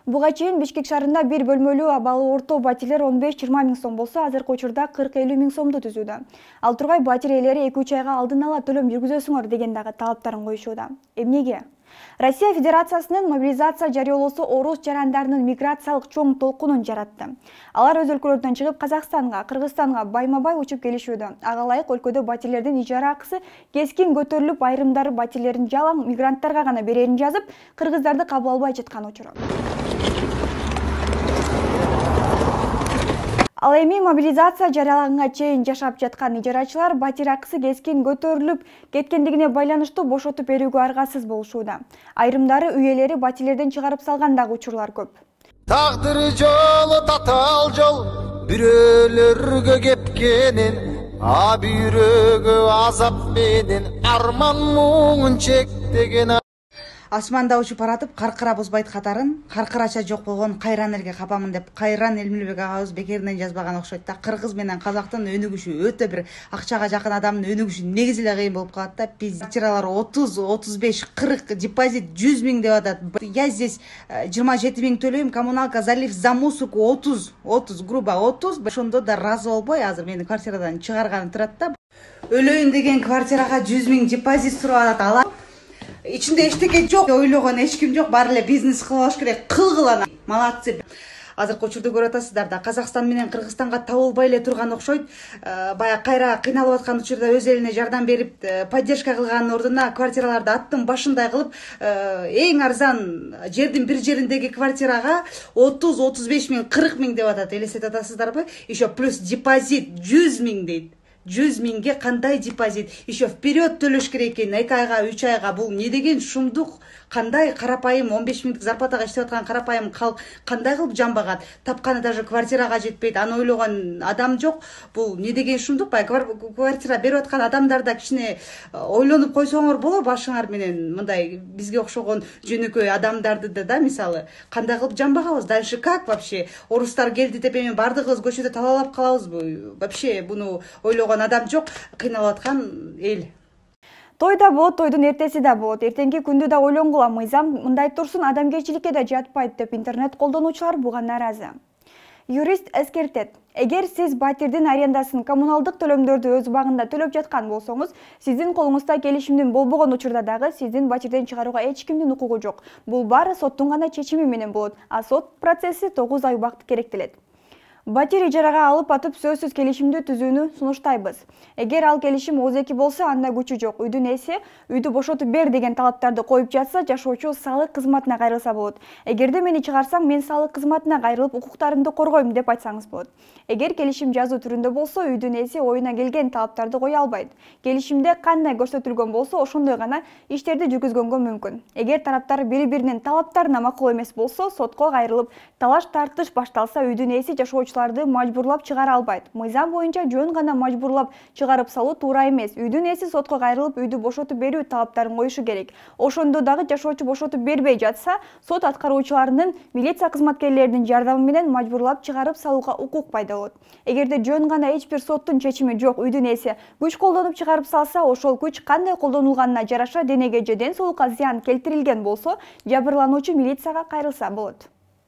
Буга чейин Бишкек шаарында бир бөлмөлүү абалы орто батирлер 15-20 миң сом болсо, азыркы учурда 40-50 миң сомду түзүүдө. Ал тургай батир ээлери 2-3 айга алдын ала төлөм жүргүзөсүңөр деген дагы талаптарын коюшууда. Эмнеге? Россия Федерациясынын мобилизация жарыялоосу орус жарандарынын миграциялык чоң толкунун жаратты. Алар өз өлкөлөрүнөн чыгып Казакстанга, Кыргызстанга байма-бай учуп келишүүдө. Ага ылайык өлкөдө батирлердин ижара акысы кескин көтөрүлүп, айрымдары батирлерин жалаң мигранттарга гана берерин жазып, кыргыздарды кабыл албай жаткан учуру. Ал эми мобилизация жарыялаганга чейин жашап жаткан ижарачылар батир акысы кескин көтөрүлүп кеткендигине байланыштуу бошотуп берүүгө аргасыз болушууда. Айрымдары үй ээлери батирлерден чыгарып салгандагы учурлар көп. Тагдыры жолу татал жол, бирөөлөргө кепкенин, а бирөөгө азап менен арман муңун чектеген. Асманда учуп баратып, каркыра бузбайт катарын, каркырача жок болгон кайран элге капамын деп Кайран Элмилбек агабыз бекеринен жазбаган окшойт да. Кыргыз менен казактын өнүгүшү өтө бир акчага жакын адамдын өнүгүшү негизи эле кыйын болуп калат да. Квартиралар 30, 35, 40, депозит 100 миң деп атат. Я здесь 27 миң төлөйм, коммуналка, залив за мусорку 30, грубо 30. Ошондо да разы болбой азыр мени квартирадан чыгарганы турат да. Өлөйүн деген квартирага 100 миң депозит сурап атат. Ичинде эчтеке жок, ойлогон эч ким жок, баары эле бизнес кылыш керек, кылгылана. Молодцы. Азыркы учурда көрүп атасыздар да, Казакстан менен Кыргызстанга табылбай эле турган окшойт. Бая кайра кыйналып аткан учурда өз элине жардам берип, поддержка кылганын ордуна квартираларды аттын башындай кылып, эң арзан жердин бир жериндеги квартирага 30, 35 миң, 40 миң деп атат. Элестетип атасыздарбы? Еще плюс депозит 100 миң дейт. 100 миңге кандай депозит? Еще вперед төлөш керек экен, 2 айга, 3 айга. Бул не деген шумдук? Кандай карапайым 15 миңдик зарплатага иштеп аткан карапайым калк кандай кылып жамбагат? Тапканы даже квартирага жетпейт. Аны ойлогон адам жок. Бул не деген шумдук? Бай квартира берип аткан адамдарда кичине ойлонуп койсоңор боло, башыңар менен мындай бизге окшогон жөнөкөй адамдарды да мисалы кандай кылып жамбагабыз? Дальше как вообще? Орустар келди деп эми бардыгыбыз көчөдө талалап калабызбы? Вообще буну ойлогон адам жок, кыйналып аткан эл. Той да болот, тойдун эртеси да болот. Эртеңки күндү да ойлонгула, мыйзам мындай турсун, адамгерчиликке да жатпайт деп интернет колдонуучулар буга нааразы. Юрист эскертет. Эгер сиз батирдин арендасын, коммуналдык төлөмдөрдү өз убагында төлөп жаткан болсоңуз, сиздин колуңузда келишимдин болбогон учурда дагы сиздин батирден чыгарууга эч кимдин укугу жок. Бул баары соттун гана чечими менен болот, а сот процесси 9 ай убакыт керектелет. Батир ижарага алып атып сөзсүз келишимди түзүүнү сунуштайбыз. Эгер ал келишим ооз-эки болсо, анда күчү жок. Үйдүн ээси үйдү бошотуп бер деген талаптарды коюп жатса, жашоочу салык кызматына кайрылса болот. Эгерде мени чыгарсаң, мен салык кызматына кайрылып укуктарымды коргойм деп айтсаңыз болот. Эгер келишим жазуу түрүндө болсо, үйдүн ээси оюна келген талаптарды кое албайт. Келишимде кандай көрсөтүлгөн болсо, ошондой гана иштерди жүргүзгөнгө мүмкүн. Эгер тараптар бири-биринин талаптарына макул эмес болсо, сотко кайрылып, талаш-тартыш башталса, үйдүн ээси жашоочуларды мажбурлап чыгара албайт. Мыйзам боюнча жөн гана мажбурлап чыгарып салуу туура эмес. Үйдүн ээси сотко кайрылып, үйдү бошотуп берүү талаптарын коюшу керек. Ошондо дагы жашоочу бошотуп бербей жатса, сот аткаруучуларынын, милиция кызматкерлеринин жардамы менен мажбурлап чыгарып салууга укук пайда болот. Эгерде жөн гана эч бир соттун чечими жок, үйдүн ээси күч колдонуп чыгарып салса, ошол күч кандай колдонулганына жараша денеге же ден соолукка зыян келтирилген болсо, жабырлануучу милицияга кайрылса болот.